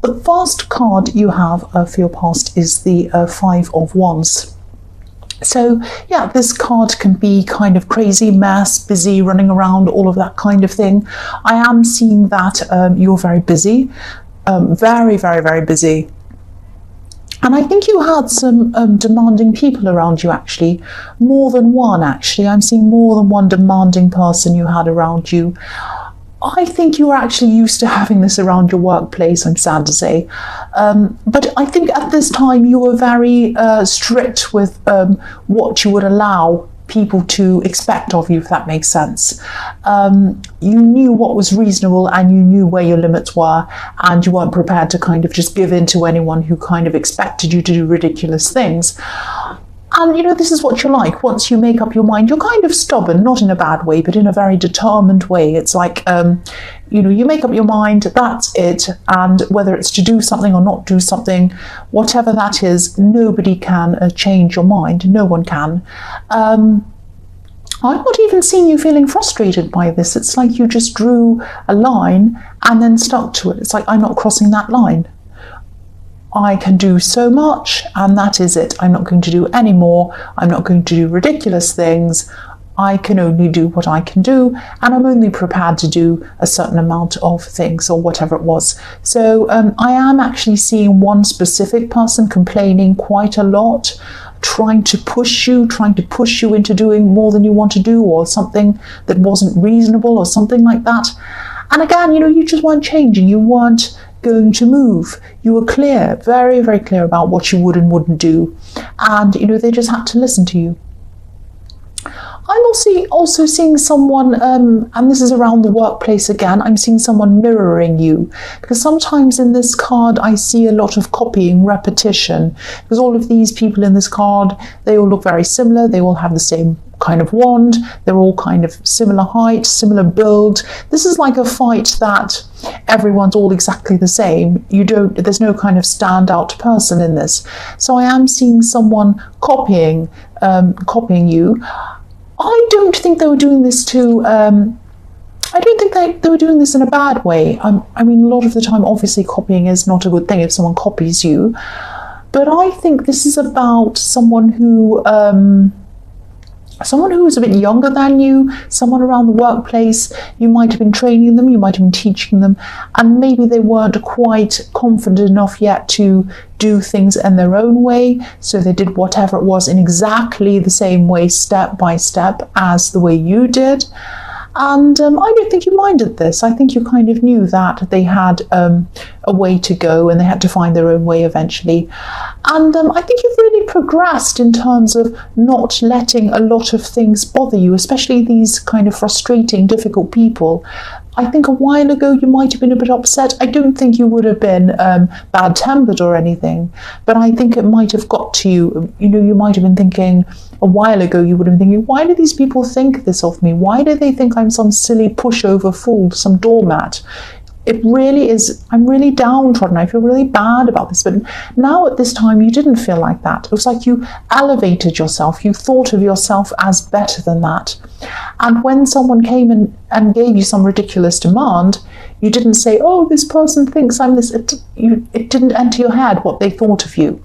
The first card you have for your past is the Five of Wands. So yeah, this card can be kind of crazy, mess, busy, running around, all of that kind of thing. I am seeing that you're very busy, very, very, very busy. And I think you had some demanding people around you, actually. More than one, actually. I'm seeing more than one demanding person you had around you. I think you were actually used to having this around your workplace, I'm sad to say. But I think at this time you were very strict with what you would allow people to expect of you, if that makes sense. You knew what was reasonable and you knew where your limits were, and you weren't prepared to kind of just give in to anyone who kind of expected you to do ridiculous things. And you know, this is what you're like. Once you make up your mind, you're kind of stubborn, not in a bad way, but in a very determined way. It's like, you know, you make up your mind, that's it. And whether it's to do something or not do something, whatever that is, nobody can change your mind. No one can. I'm not even seeing you feeling frustrated by this. It's like you just drew a line and then stuck to it. It's like, I'm not crossing that line. I can do so much and that is it. I'm not going to do any more. I'm not going to do ridiculous things. I can only do what I can do, and I'm only prepared to do a certain amount of things or whatever it was. So I am actually seeing one specific person complaining quite a lot, trying to push you into doing more than you want to do, or something that wasn't reasonable or something like that. And again, you know, you just weren't changing. You weren't going to move. You were clear, very, very clear about what you would and wouldn't do. And, you know, they just had to listen to you. I'm also seeing someone, and this is around the workplace again, I'm seeing someone mirroring you. Because sometimes in this card, I see a lot of copying, repetition. Because all of these people in this card, they all look very similar. They all have the same kind of wand. They're all kind of similar height, similar build. This is like a fight that everyone's all exactly the same. There's no kind of standout person in this. So I am seeing someone copying you. I don't think they were doing this I don't think they were doing this in a bad way. I mean, a lot of the time, obviously, copying is not a good thing if someone copies you. But I think this is about someone who is a bit younger than you, someone around the workplace. You might have been training them, you might have been teaching them, and maybe they weren't quite confident enough yet to do things in their own way, so they did whatever it was in exactly the same way, step by step, as the way you did. And I don't think you minded this. I think you kind of knew that they had a way to go and they had to find their own way eventually. And I think you've really progressed in terms of not letting a lot of things bother you, especially these kind of frustrating, difficult people. I think a while ago you might have been a bit upset. I don't think you would have been bad-tempered or anything, but I think it might have got to you. You know, you might have been thinking, a while ago you would have been thinking, why do these people think this of me? Why do they think I'm some silly pushover fool, some doormat? It really is, I'm really downtrodden. I feel really bad about this. But now at this time, you didn't feel like that. It was like you elevated yourself. You thought of yourself as better than that. And when someone came and gave you some ridiculous demand, you didn't say, oh, this person thinks I'm this. It didn't enter your head what they thought of you.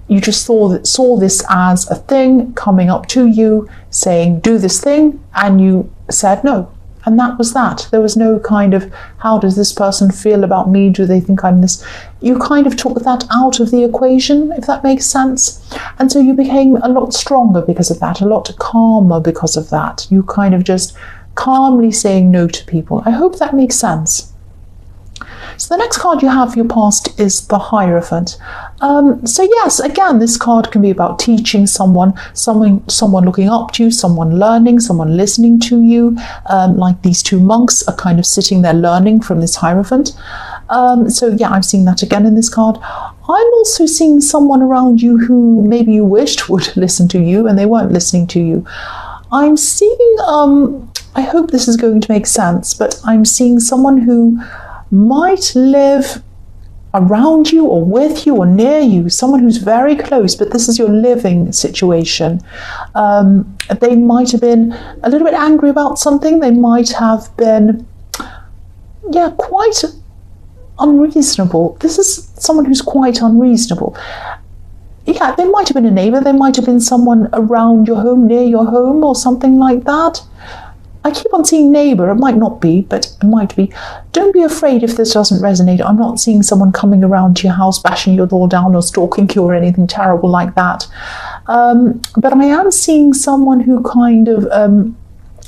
You just saw this as a thing coming up to you, saying, do this thing, and you said no. And that was that. There was no kind of, how does this person feel about me? Do they think I'm this? You kind of took that out of the equation, if that makes sense. And so you became a lot stronger because of that, a lot calmer because of that. You kind of just calmly saying no to people. I hope that makes sense. So the next card you have for your past is the Hierophant. So yes, again, this card can be about teaching someone looking up to you, someone learning, someone listening to you, like these two monks are kind of sitting there learning from this Hierophant. So yeah, I'm seeing that again in this card. I'm also seeing someone around you who maybe you wished would listen to you and they weren't listening to you. I'm seeing, I hope this is going to make sense, but I'm seeing someone who might live around you or with you or near you, someone who's very close, but this is your living situation. They might have been a little bit angry about something. They might have been, yeah, quite unreasonable. This is someone who's quite unreasonable. Yeah, they might have been a neighbour, they might have been someone around your home, near your home, or something like that. I keep on seeing neighbour, it might not be, but it might be. Don't be afraid if this doesn't resonate. I'm not seeing someone coming around to your house, bashing your door down or stalking you or anything terrible like that. But I am seeing someone who kind of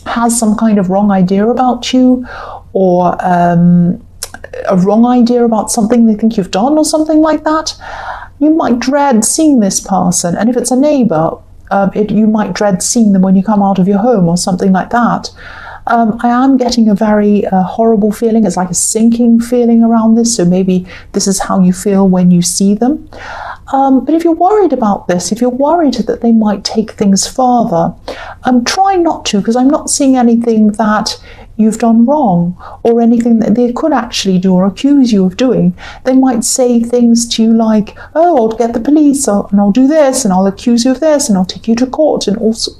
has some kind of wrong idea about you, or a wrong idea about something they think you've done or something like that. You might dread seeing this person, and if it's a neighbour, you might dread seeing them when you come out of your home or something like that. I am getting a very horrible feeling. It's like a sinking feeling around this, so maybe this is how you feel when you see them. But if you're worried about this, if you're worried that they might take things further, try not to, because I'm not seeing anything that you've done wrong or anything that they could actually do or accuse you of doing. They might say things to you like, oh, I'll get the police, and I'll do this, and I'll accuse you of this, and I'll take you to court, and also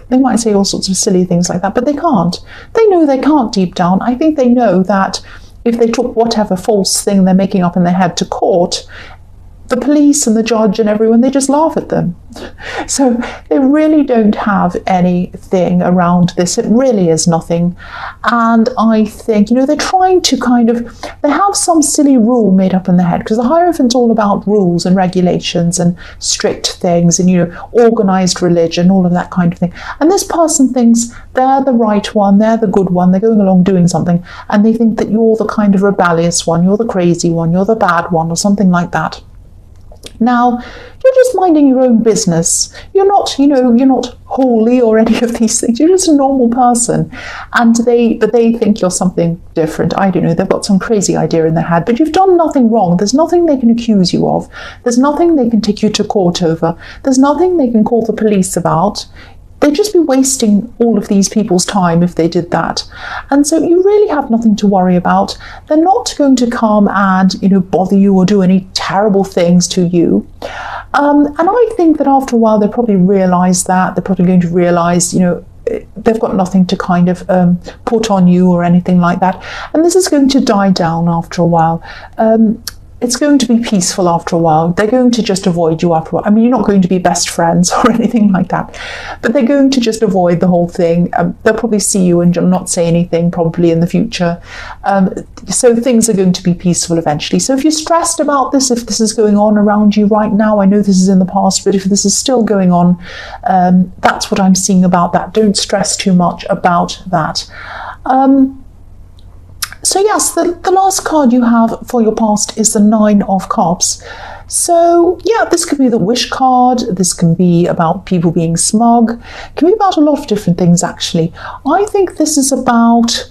they might say all sorts of silly things like that, but they can't. They know they can't deep down. I think they know that if they took whatever false thing they're making up in their head to court, the police and the judge and everyone, they just laugh at them. So they really don't have anything around this. It really is nothing. And I think, they're trying to they have some silly rule made up in their head, because the Hierophant's all about rules and regulations and strict things and, organised religion, all of that kind of thing. And this person thinks they're the right one, they're the good one, they're going along doing something, and they think that you're the kind of rebellious one, you're the crazy one, you're the bad one, or something like that. Now, you're just minding your own business. You're not, you're not holy or any of these things. You're just a normal person. But they think you're something different. I don't know. They've got some crazy idea in their head. But you've done nothing wrong. There's nothing they can accuse you of. There's nothing they can take you to court over. There's nothing they can call the police about. They'd just be wasting all of these people's time if they did that. And so you really have nothing to worry about. They're not going to come and, bother you or do any terrible things to you. And I think that after a while, they probably realise that. They're probably going to realise, they've got nothing to kind of put on you or anything like that. And this is going to die down after a while. It's going to be peaceful after a while. They're going to just avoid you after a while. I mean, you're not going to be best friends or anything like that, but they're going to just avoid the whole thing. They'll probably see you and not say anything probably in the future. So things are going to be peaceful eventually. So if you're stressed about this, if this is going on around you right now, I know this is in the past, but if this is still going on, that's what I'm seeing about that. Don't stress too much about that. So yes, the last card you have for your past is the 9 of Cups. So yeah, this could be the wish card. This can be about people being smug. It can be about a lot of different things, actually. I think this is about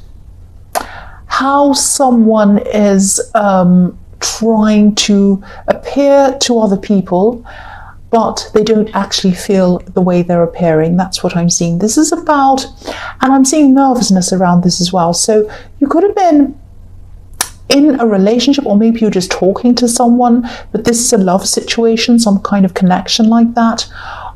how someone is trying to appear to other people, but they don't actually feel the way they're appearing. That's what I'm seeing. This is about, and I'm seeing nervousness around this as well. So you could have been in a relationship, or maybe you're just talking to someone, but this is a love situation, some kind of connection like that.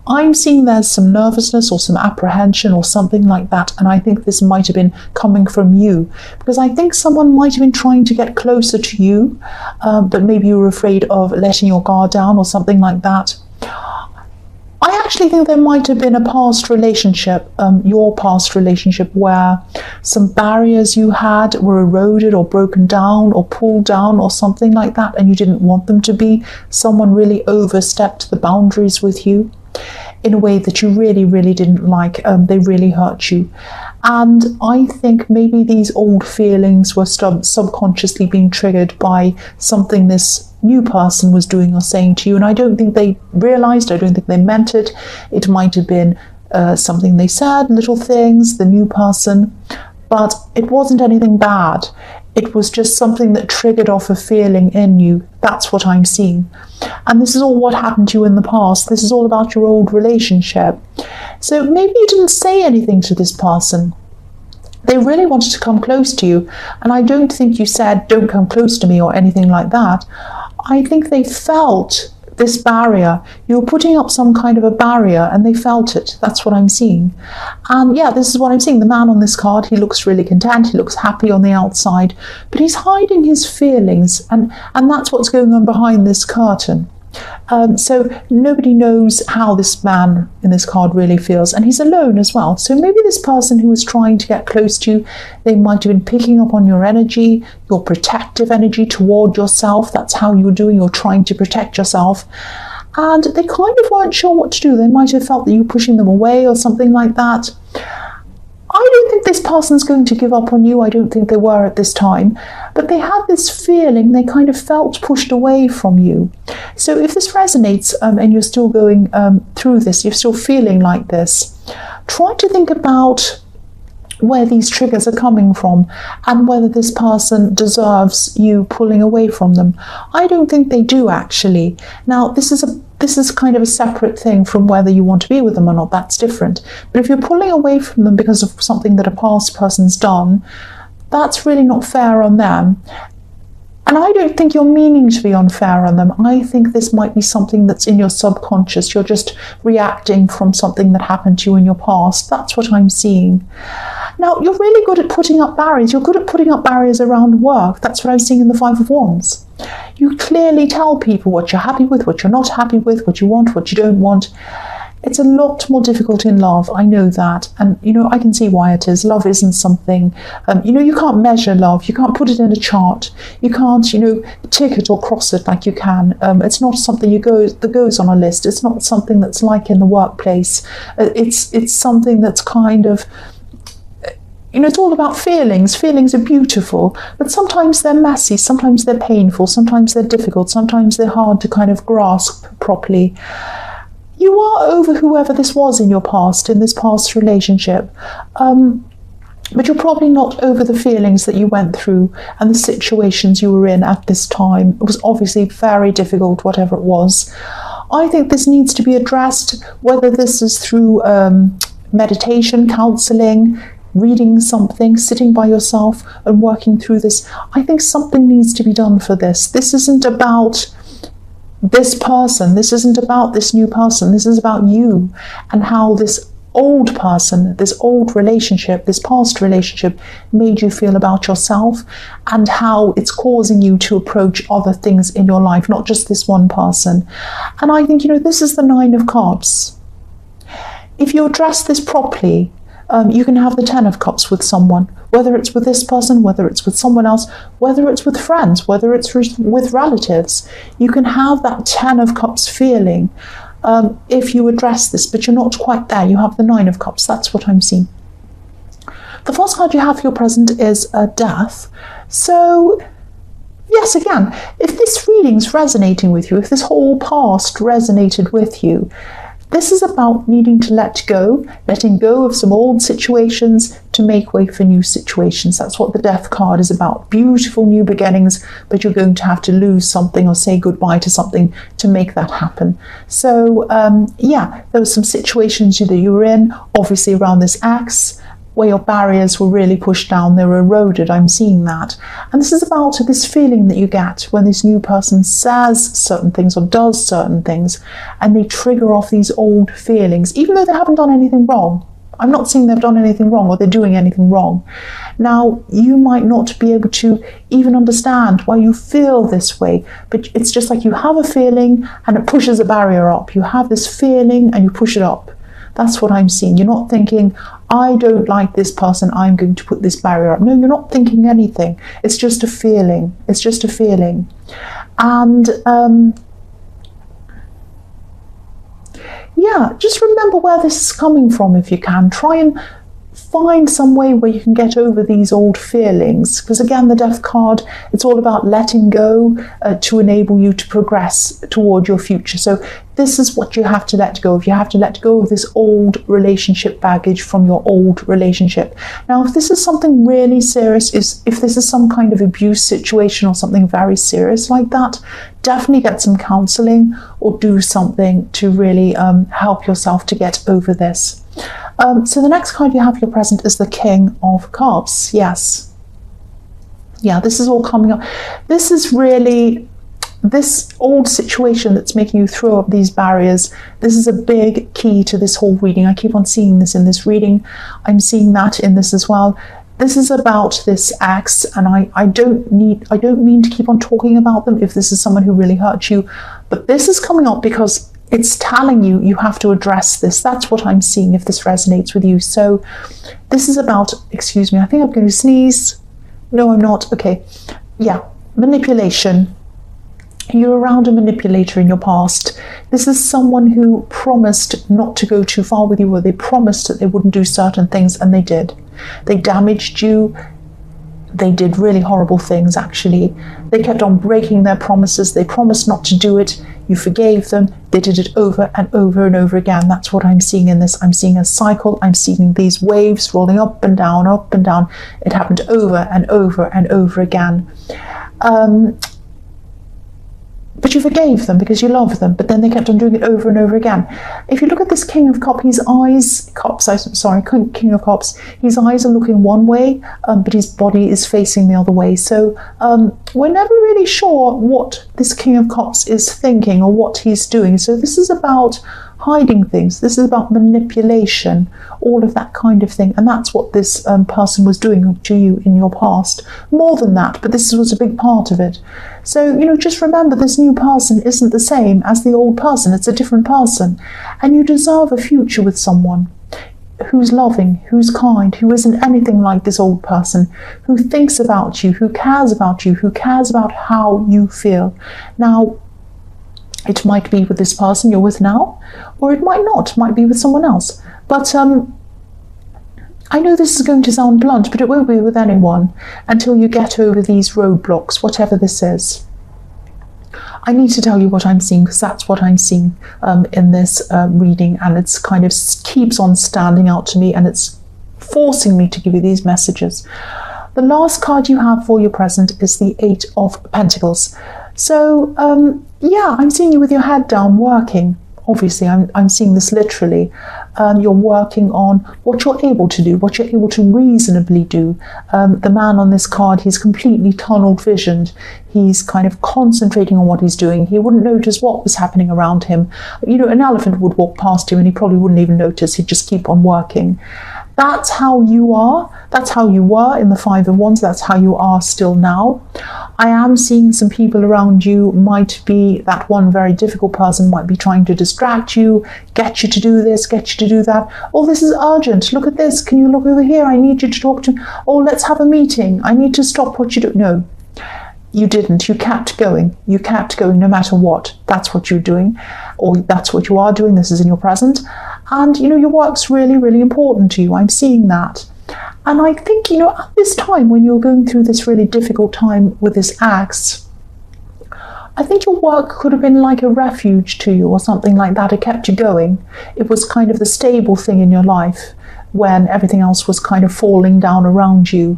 I'm seeing there's some nervousness or some apprehension or something like that, and I think this might have been coming from you, because I think someone might have been trying to get closer to you, but maybe you were afraid of letting your guard down or something like that. I actually think there might have been a past relationship, your past relationship, where some barriers you had were eroded or broken down or pulled down or something like that, and you didn't want them to be. Someone really overstepped the boundaries with you in a way that you really, really didn't like. They really hurt you. And I think maybe these old feelings were subconsciously being triggered by something this new person was doing or saying to you. And I don't think they realised, I don't think they meant it. It might have been something they said, little things, the new person, but it wasn't anything bad. It was just something that triggered off a feeling in you. That's what I'm seeing. And this is all what happened to you in the past. This is all about your old relationship. So maybe you didn't say anything to this person. They really wanted to come close to you. And I don't think you said, don't come close to me or anything like that. I think they felt this barrier. You were putting up some kind of a barrier and they felt it. That's what I'm seeing. And yeah, this is what I'm seeing. The man on this card, he looks really content. He looks happy on the outside, but he's hiding his feelings. And that's what's going on behind this curtain. So nobody knows how this man in this card really feels, and he's alone as well. So maybe this person who was trying to get close to you, they might have been picking up on your energy, your protective energy toward yourself. That's how you're doing. You're trying to protect yourself. And they kind of weren't sure what to do. They might have felt that you were pushing them away or something like that. I don't think this person's going to give up on you. I don't think they were at this time. But they had this feeling, they kind of felt pushed away from you. So if this resonates and you're still going through this, you're still feeling like this, try to think about where these triggers are coming from and whether this person deserves you pulling away from them. I don't think they do, actually. Now, this is kind of a separate thing from whether you want to be with them or not. That's different. But if you're pulling away from them because of something that a past person's done, that's really not fair on them. And I don't think you're meaning to be unfair on them. I think this might be something that's in your subconscious. You're just reacting from something that happened to you in your past. That's what I'm seeing. Now, you're really good at putting up barriers. You're good at putting up barriers around work. That's what I'm seeing in the Five of Wands. You clearly tell people what you're happy with, what you're not happy with, what you want, what you don't want. It's a lot more difficult in love. I know that. And, I can see why it is. Love isn't something, you can't measure love. You can't put it in a chart. You can't, tick it or cross it like you can. It's not something that goes on a list. It's not something that's like in the workplace. It's something that's kind of, it's all about feelings. Feelings are beautiful, but sometimes they're messy, sometimes they're painful, sometimes they're difficult, sometimes they're hard to kind of grasp properly. You are over whoever this was in your past, in this past relationship. But you're probably not over the feelings that you went through and the situations you were in at this time. It was obviously very difficult, whatever it was. I think this needs to be addressed, whether this is through meditation, counselling, reading something, sitting by yourself and working through this. I think something needs to be done for this. This isn't about this person. This isn't about this new person. This is about you and how this old person, this old relationship, this past relationship made you feel about yourself and how it's causing you to approach other things in your life, not just this one person. And I think, this is the Nine of Cups. If you address this properly, you can have the Ten of Cups with someone, whether it's with this person, whether it's with someone else, whether it's with friends, whether it's with relatives. You can have that Ten of Cups feeling if you address this, but you're not quite there. You have the Nine of Cups. That's what I'm seeing. The first card you have for your present is Death. So, yes, again, if this reading's resonating with you, if this whole past resonated with you, this is about needing to letting go of some old situations to make way for new situations. That's what the Death card is about. Beautiful new beginnings, but you're going to have to lose something or say goodbye to something to make that happen. So, there were some situations that you were in, obviously around this ex, where your barriers were really pushed down, they were eroded. I'm seeing that. And this is about this feeling that you get when this new person says certain things or does certain things, and they trigger off these old feelings, even though they haven't done anything wrong. I'm not saying they've done anything wrong or they're doing anything wrong. Now, you might not be able to even understand why you feel this way, but it's just like you have a feeling and it pushes a barrier up. You have this feeling and you push it up. That's what I'm seeing. You're not thinking, I don't like this person, I'm going to put this barrier up. No, you're not thinking anything. It's just a feeling. It's just a feeling. And just remember where this is coming from if you can. Try and find some way where you can get over these old feelings, because again, the Death card, it's all about letting go to enable you to progress toward your future. So this is what you have to let go of. You have to let go of this old relationship baggage from your old relationship. Now, if this is something really serious, if this is some kind of abuse situation or something very serious like that, definitely get some counselling or do something to really help yourself to get over this. So the next card you have for your present is the King of Cups. Yes. Yeah, this is all coming up. This is really this old situation that's making you throw up these barriers, this is a big key to this whole reading. I keep on seeing this in this reading. I'm seeing that in this as well. This is about this ex, and I don't mean to keep on talking about them if this is someone who really hurt you, but this is coming up because it's telling you you have to address this. That's what I'm seeing if this resonates with you. So this is about, excuse me, I think I'm going to sneeze. No, I'm not. Okay. Yeah, manipulation. You're around a manipulator in your past. This is someone who promised not to go too far with you, or they promised that they wouldn't do certain things, and they did. They damaged you. They did really horrible things, actually. They kept on breaking their promises. They promised not to do it. You forgave them. They did it over and over and over again. That's what I'm seeing in this. I'm seeing a cycle. I'm seeing these waves rolling up and down, up and down. It happened over and over and over again. But you forgave them because you love them, but then they kept on doing it over and over again. If you look at this King of Cups, his eyes are looking one way, but his body is facing the other way. So we're never really sure what this King of Cups is thinking or what he's doing. So this is about hiding things. This is about manipulation, all of that kind of thing. And that's what this person was doing to you in your past. More than that, but this was a big part of it. So, just remember, this new person isn't the same as the old person. It's a different person. And you deserve a future with someone who's loving, who's kind, who isn't anything like this old person, who thinks about you, who cares about you, who cares about how you feel. Now, it might be with this person you're with now, or it might not. It might be with someone else. But I know this is going to sound blunt, but it won't be with anyone until you get over these roadblocks, whatever this is. I need to tell you what I'm seeing, because that's what I'm seeing in this reading, and it's kind of keeps on standing out to me, and it's forcing me to give you these messages. The last card you have for your present is the Eight of Pentacles. So, yeah, I'm seeing you with your head down working. Obviously, I'm seeing this literally. You're working on what you're able to do, what you're able to reasonably do. The man on this card, he's completely tunneled visioned. He's kind of concentrating on what he's doing. He wouldn't notice what was happening around him. An elephant would walk past him and he probably wouldn't even notice. He'd just keep on working. That's how you are. That's how you were in the Five of Wands. That's how you are still now. I am seeing some people around you. Might be that one very difficult person might be trying to distract you, get you to do this, get you to do that. Oh, this is urgent. Look at this. Can you look over here? I need you to talk to. Oh, let's have a meeting. I need to stop what you do. No, you didn't. You kept going. You kept going no matter what. That's what you're doing, or that's what you are doing. This is in your present. And, your work's really, really important to you. I'm seeing that. And I think, at this time when you're going through this really difficult time with this ex, I think your work could have been like a refuge to you or something like that. It kept you going. It was kind of the stable thing in your life when everything else was kind of falling down around you.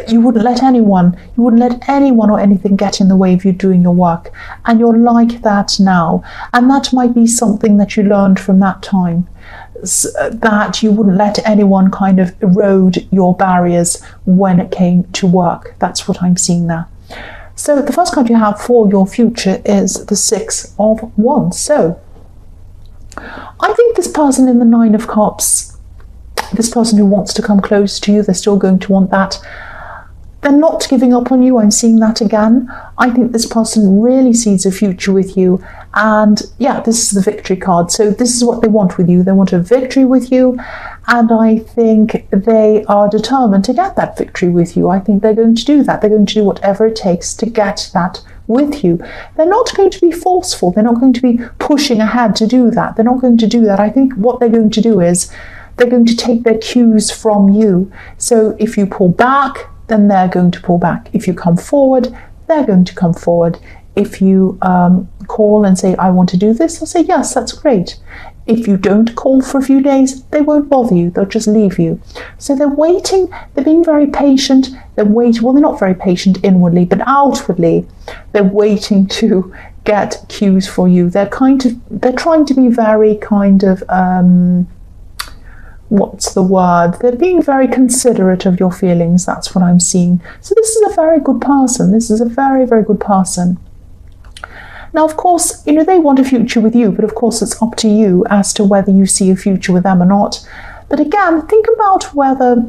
You wouldn't let anyone or anything get in the way of you doing your work. And you're like that now. And that might be something that you learned from that time, that you wouldn't let anyone kind of erode your barriers when it came to work. That's what I'm seeing there. So the first card you have for your future is the Six of Wands. So I think this person in the Nine of Cups, this person who wants to come close to you, they're still going to want that. They're not giving up on you. I'm seeing that again. I think this person really sees a future with you. And yeah, this is the victory card. So this is what they want with you. They want a victory with you. And I think they are determined to get that victory with you. I think they're going to do that. They're going to do whatever it takes to get that with you. They're not going to be forceful. They're not going to be pushing ahead to do that. They're not going to do that. I think what they're going to do is they're going to take their cues from you. So if you pull back, then they're going to pull back. If you come forward, they're going to come forward. If you call and say, I want to do this, they'll say, yes, that's great. If you don't call for a few days, they won't bother you. They'll just leave you. So they're waiting. They're being very patient. They're waiting. Well, they're not very patient inwardly, but outwardly, they're waiting to get cues for you. They're trying to be very kind of, what's the word? They're being very considerate of your feelings. That's what I'm seeing. So this is a very good person. This is a very, very good person. Now, of course, they want a future with you, but of course it's up to you as to whether you see a future with them or not. But again, think about whether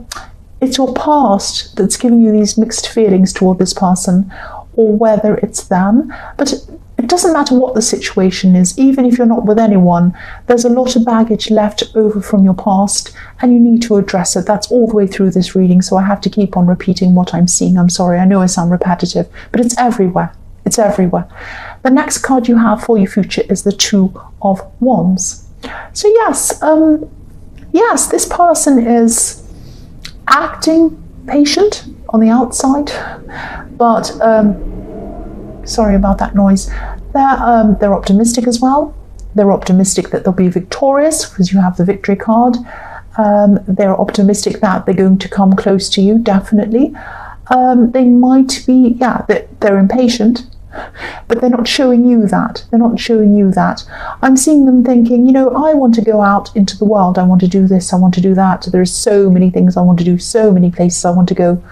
it's your past that's giving you these mixed feelings toward this person, or whether it's them. But it doesn't matter what the situation is, even if you're not with anyone, there's a lot of baggage left over from your past and you need to address it. That's all the way through this reading, so I have to keep on repeating what I'm seeing. I'm sorry, I know I sound repetitive, but it's everywhere. It's everywhere. The next card you have for your future is the Two of Wands. So yes, this person is acting patient on the outside, but sorry about that noise. They're optimistic as well. They're optimistic that they'll be victorious because you have the victory card. They're optimistic that they're going to come close to you, definitely. They might be, they're impatient, but they're not showing you that. They're not showing you that. I'm seeing them thinking, I want to go out into the world. I want to do this. I want to do that. There's so many things I want to do, so many places I want to go.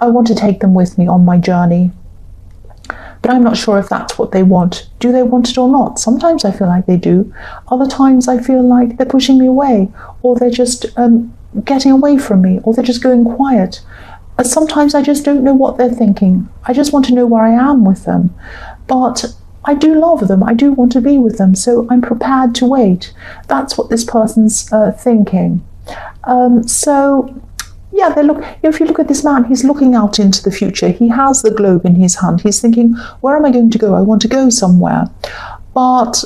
I want to take them with me on my journey. But I'm not sure if that's what they want. Do they want it or not? Sometimes I feel like they do. Other times I feel like they're pushing me away, or they're just getting away from me, or they're just going quiet. Sometimes I just don't know what they're thinking. I just want to know where I am with them. But I do love them. I do want to be with them. So I'm prepared to wait. That's what this person's thinking. If you look at this man, he's looking out into the future. He has the globe in his hand. He's thinking, where am I going to go? I want to go somewhere. But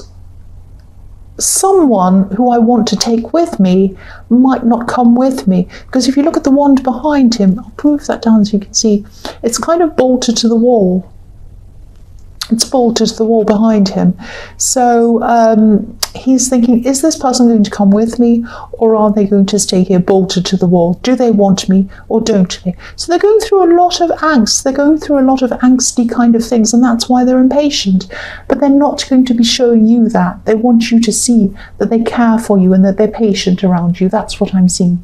someone who I want to take with me might not come with me, because if you look at the wand behind him, I'll move that down so you can see, it's kind of bolted to the wall. It's bolted to the wall behind him. So he's thinking, is this person going to come with me, or are they going to stay here bolted to the wall? Do they want me or don't they? So they're going through a lot of angst. They're going through a lot of angsty kind of things, and that's why they're impatient. But they're not going to be showing you that. They want you to see that they care for you and that they're patient around you. That's what I'm seeing.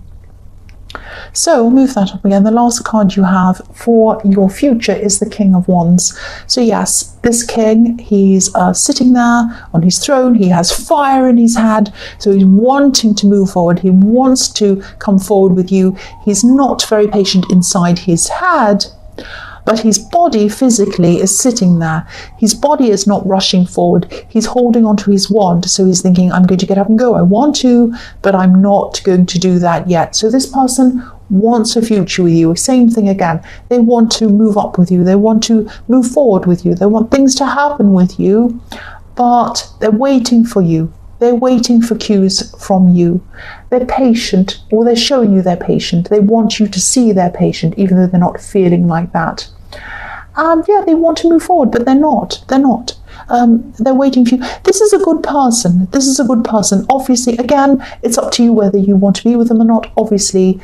So we'll move that up again. The last card you have for your future is the King of Wands. So yes, this king, he's sitting there on his throne. He has fire in his head. So he's wanting to move forward. He wants to come forward with you. He's not very patient inside his head, but his body physically is sitting there. His body is not rushing forward. He's holding onto his wand. So he's thinking, I'm going to get up and go. I want to, but I'm not going to do that yet. So this person wants a future with you. Same thing again. They want to move up with you. They want to move forward with you. They want things to happen with you, but they're waiting for you. They're waiting for cues from you. They're patient, or they're showing you they're patient. They want you to see they're patient, even though they're not feeling like that. And they want to move forward, but they're not. They're not. They're waiting for you. This is a good person. This is a good person. Obviously, again, it's up to you whether you want to be with them or not. Obviously,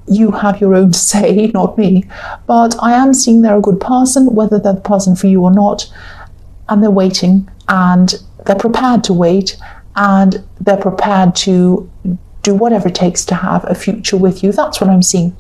you have your own say, not me. But I am seeing they're a good person, whether they're the person for you or not. And they're waiting, and they're prepared to wait, and they're prepared to do whatever it takes to have a future with you. That's what I'm seeing.